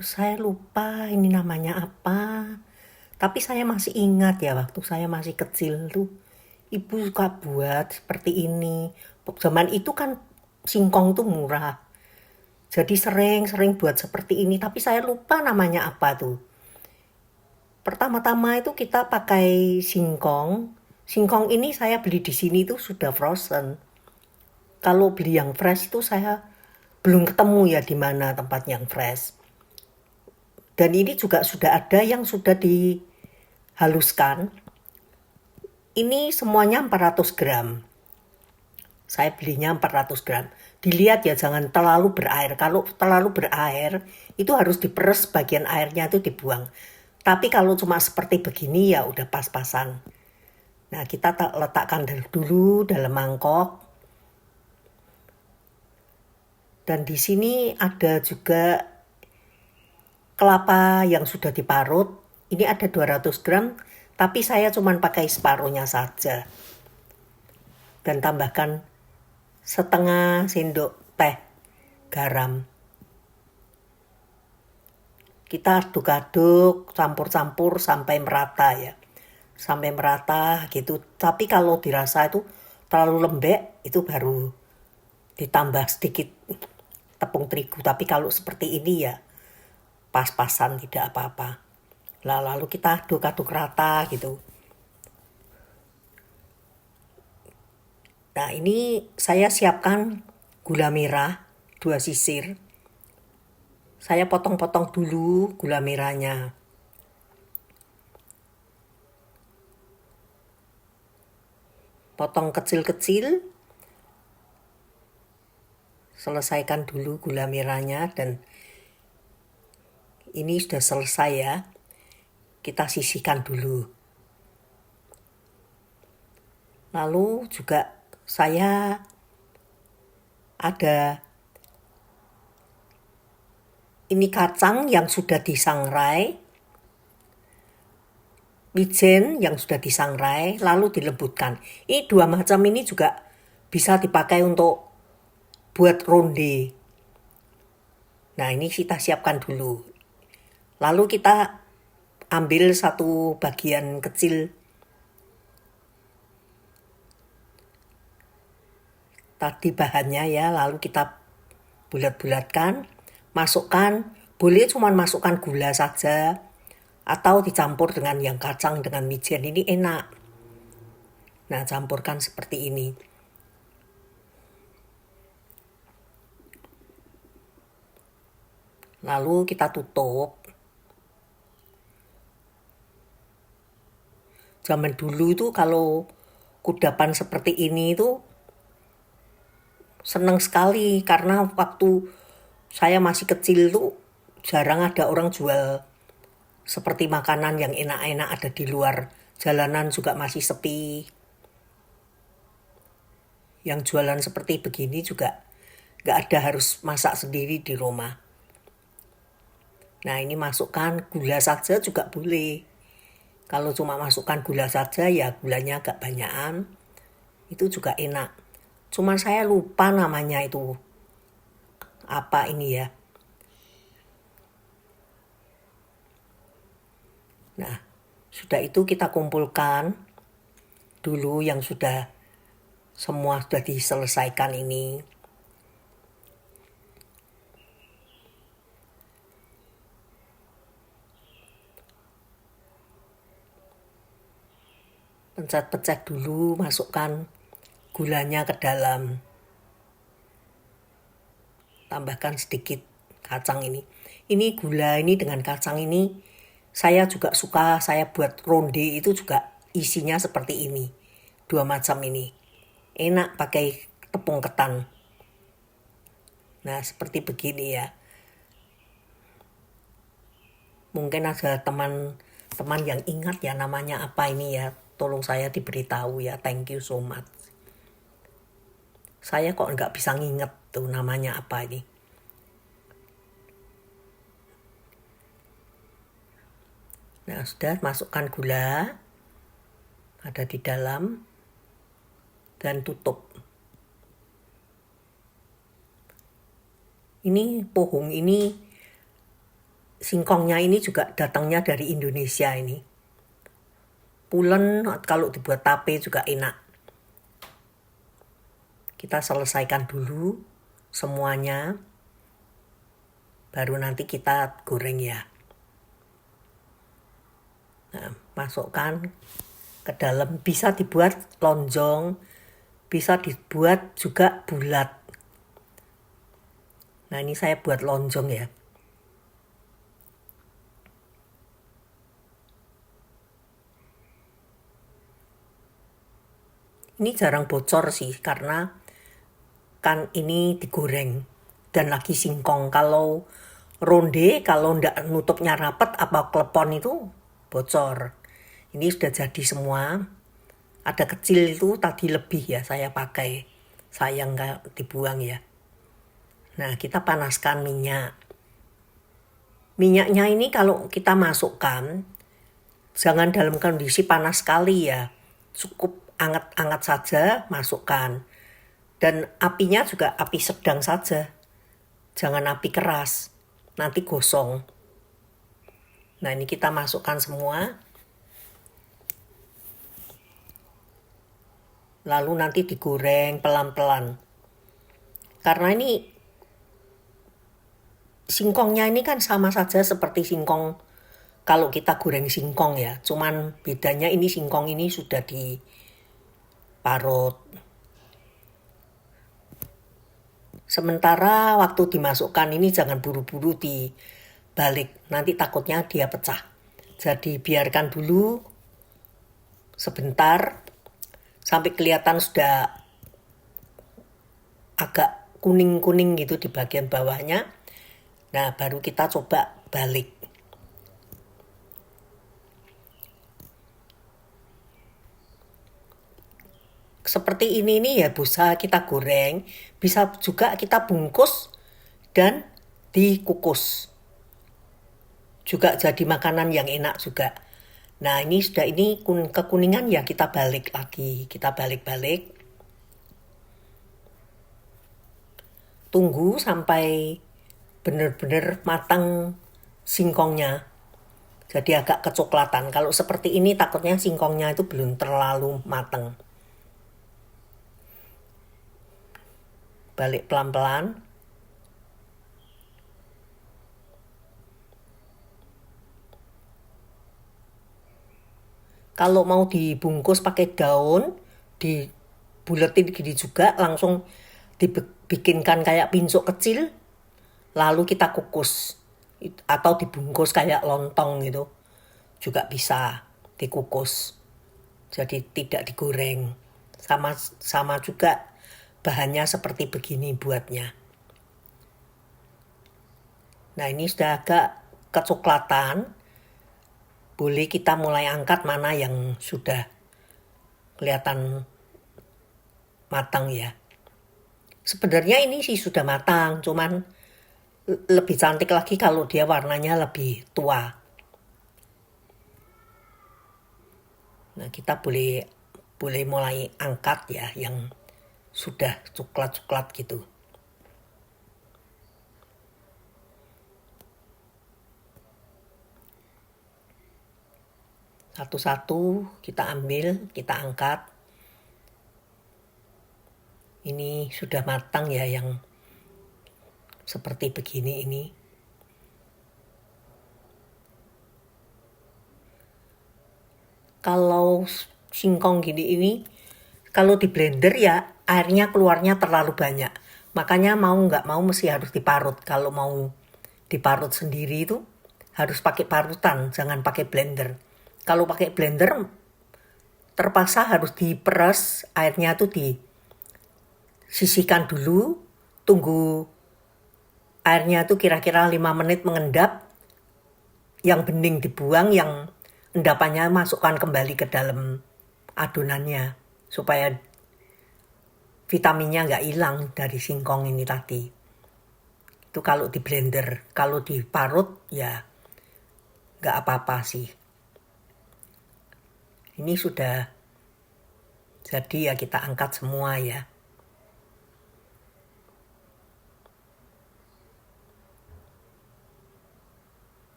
Saya lupa ini namanya apa. Tapi saya masih ingat ya waktu saya masih kecil tuh ibu suka buat seperti ini. Zaman itu kan singkong tuh murah. Jadi sering-sering buat seperti ini, tapi saya lupa namanya apa tuh. Pertama-tama itu kita pakai singkong. Singkong ini saya beli di sini tuh sudah frozen. Kalau beli yang fresh itu saya belum ketemu ya di mana tempat yang fresh. Dan ini juga sudah ada yang sudah dihaluskan. Ini semuanya 400 gram. Saya belinya 400 gram. Dilihat ya jangan terlalu berair. Kalau terlalu berair itu harus diperes bagian airnya itu dibuang. Tapi kalau cuma seperti begini ya udah pas-pasan. Nah kita letakkan dulu dalam mangkok. Dan di sini ada juga kelapa yang sudah diparut. Ini ada 200 gram. Tapi saya cuma pakai separuhnya saja. Dan tambahkan setengah sendok teh garam. Kita aduk-aduk, campur-campur sampai merata ya. Sampai merata gitu. Tapi kalau dirasa itu terlalu lembek, itu baru ditambah sedikit tepung terigu. Tapi kalau seperti ini ya pas-pasan tidak apa-apa. Lalu kita aduk-aduk rata gitu. Nah ini saya siapkan gula merah 2 sisir. Saya potong-potong dulu gula merahnya. Potong kecil-kecil. Selesaikan dulu gula merahnya dan ini sudah selesai ya. Kita sisihkan dulu. Lalu juga saya ada ini kacang yang sudah disangrai. Wijen yang sudah disangrai lalu dilembutkan. Ini dua macam ini juga bisa dipakai untuk buat ronde. Nah ini kita siapkan dulu. Lalu kita ambil satu bagian kecil tadi bahannya ya. Lalu kita bulat-bulatkan. Masukkan. Boleh cuma masukkan gula saja. Atau dicampur dengan yang kacang dengan wijen. Ini enak. Nah campurkan seperti ini. Lalu kita tutup. Zaman dulu itu kalau kudapan seperti ini itu senang sekali karena waktu saya masih kecil tuh jarang ada orang jual seperti makanan yang enak-enak ada di luar. Jalanan juga masih sepi. Yang jualan seperti begini juga gak ada harus masak sendiri di rumah. Nah ini masukkan gula saja juga boleh. Kalau cuma masukkan gula saja ya gulanya agak banyakan. Itu juga enak. Cuma saya lupa namanya itu. Apa ini ya. Nah sudah itu kita kumpulkan dulu yang sudah semua sudah diselesaikan ini. Pencet-pencet dulu, masukkan gulanya ke dalam. Tambahkan sedikit kacang ini. Ini gula ini dengan kacang ini saya juga suka, saya buat ronde itu juga isinya seperti ini. Dua macam ini. Enak pakai tepung ketan. Nah, seperti begini ya. Mungkin ada teman-teman yang ingat ya namanya apa ini ya. Tolong saya diberitahu ya. Thank you so much. Saya kok nggak bisa nginget tuh namanya apa ini. Nah, sudah masukkan gula. Ada di dalam. Dan tutup. Ini pohung ini singkongnya ini juga datangnya dari Indonesia ini. Pulen kalau dibuat tape juga enak. Kita selesaikan dulu semuanya, baru nanti kita goreng ya. Nah, masukkan ke dalam, bisa dibuat lonjong, bisa dibuat juga bulat. Nah, ini saya buat lonjong ya. Ini jarang bocor sih, karena kan ini digoreng dan lagi singkong. Kalau ronde, kalau ndak nutupnya rapet apa klepon itu bocor. Ini sudah jadi semua. Ada kecil itu tadi lebih ya saya pakai. Sayang nggak dibuang ya. Nah, kita panaskan minyak. Minyaknya ini kalau kita masukkan, jangan dalam kondisi panas sekali ya. Cukup anget-anget saja masukkan. Dan apinya juga api sedang saja. Jangan api keras. Nanti gosong. Nah, ini kita masukkan semua. Lalu nanti digoreng pelan-pelan. Karena ini singkongnya ini kan sama saja seperti singkong kalau kita goreng singkong ya. Cuman bedanya ini singkong ini sudah diparut. Sementara waktu dimasukkan ini jangan buru-buru dibalik. Nanti takutnya dia pecah. Jadi biarkan dulu sebentar sampai kelihatan sudah agak kuning-kuning gitu di bagian bawahnya. Nah, baru kita coba balik. Seperti ini ya bisa kita goreng, bisa juga kita bungkus dan dikukus. Juga jadi makanan yang enak juga. Nah, ini sudah kekuningan ya kita balik lagi. Kita balik-balik. Tunggu sampai benar-benar matang singkongnya. Jadi agak kecoklatan. Kalau seperti ini takutnya singkongnya itu belum terlalu matang. Balik pelan-pelan. Kalau mau dibungkus pakai daun, dibuletin gini juga, langsung dibikinkan kayak pincuk kecil, lalu kita kukus. Atau dibungkus kayak lontong gitu. Juga bisa dikukus. Jadi tidak digoreng. Sama juga bahannya seperti begini buatnya. Nah, ini sudah agak kecoklatan. Boleh kita mulai angkat mana yang sudah kelihatan matang ya. Sebenarnya ini sih sudah matang, cuman lebih cantik lagi kalau dia warnanya lebih tua. Nah, kita boleh mulai angkat ya yang sudah coklat-coklat gitu. Satu-satu kita ambil, kita angkat. Ini sudah matang ya yang seperti begini ini. Kalau singkong gini ini, kalau di blender ya airnya keluarnya terlalu banyak. Makanya mau nggak mau mesti harus diparut. Kalau mau diparut sendiri itu harus pakai parutan, jangan pakai blender. Kalau pakai blender terpaksa harus diperas, airnya tuh disisihkan dulu, tunggu airnya tuh kira-kira 5 menit mengendap, yang bening dibuang, yang endapannya masukkan kembali ke dalam adonannya supaya vitaminnya nggak hilang dari singkong ini tadi. Itu kalau di blender, kalau diparut ya nggak apa-apa sih. Ini sudah jadi ya kita angkat semua ya.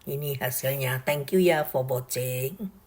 Ini hasilnya. Thank you ya for watching.